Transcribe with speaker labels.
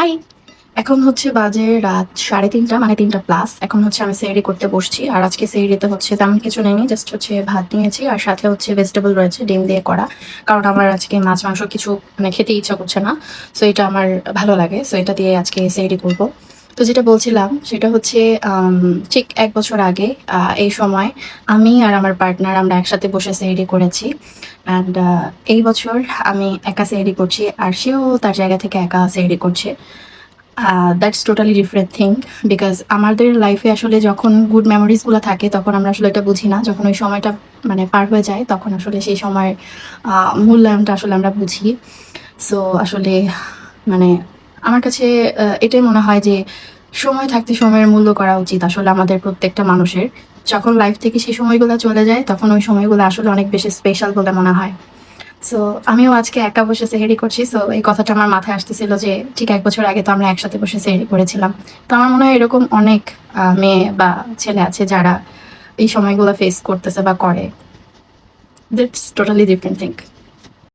Speaker 1: High! এখন হচ্ছে বাজে রাত ৩:৩০ মানে ৩টা প্লাস। এখন হচ্ছে আমি সেহরি করতে বসছি। আর আজকে সেহরিতে হচ্ছে তেমন কিছু নেইনি। জাস্ট হচ্ছে ভাত নিয়েছি আর সাথে হচ্ছে ভেজিটেবল রয়েছে ডিম দিয়ে করা। কারণ আমার আজকে মাছ, মাংস কিছু মানে খেতে ইচ্ছা করছে না। সো এটা আমার ভালো লাগে। সো এটা দিয়ে আজকে সেহরি করব। তো যেটা বলছিলাম সেটা হচ্ছে আম ঠিক ১ বছর আগে এই সময় আমি আর আমার পার্টনার আমরা একসাথে বসে সেহরি করেছি। অ্যান্ড এই বছর আমি একা সেহরি করছি। আর সেও তার জায়গা থেকে একা সেহরি করছে। That's totally different thing because আমাদের লাইফে আসলে যখন গুড মেমোরিজ গুলো থাকে তখন আমরা আসলে এটা বুঝি না। যখন ওই সময়টা মানে পার হয়ে যায় তখন আসলে সেই সময়ের মূল্যায়নটা আসলে আমরা বুঝি। সো আসলে মানে আমার কাছে এটাই মনে হয় যে সময় থাকতে সময়ের মূল্য করা উচিত আসলে আমাদের প্রত্যেকটা মানুষের। যখন লাইফ থেকে সেই সময়গুলো চলে যায় তখন ওই সময়গুলো আসলে অনেক বেশি স্পেশাল বলে মনে হয়। সো আমিও আজকে একা বসে সেহরি করছি। সো এই কথাটা আমার মাথায় আসতেছিল যে ঠিক ১ বছর আগে তো আমরা একসাথে বসে সেহরি করেছিলাম। তো আমার মনে হয় এরকম অনেক মেয়ে বা ছেলে আছে যারা এই সময়গুলো ফেস করতেছে বা করে। That's totally different thing.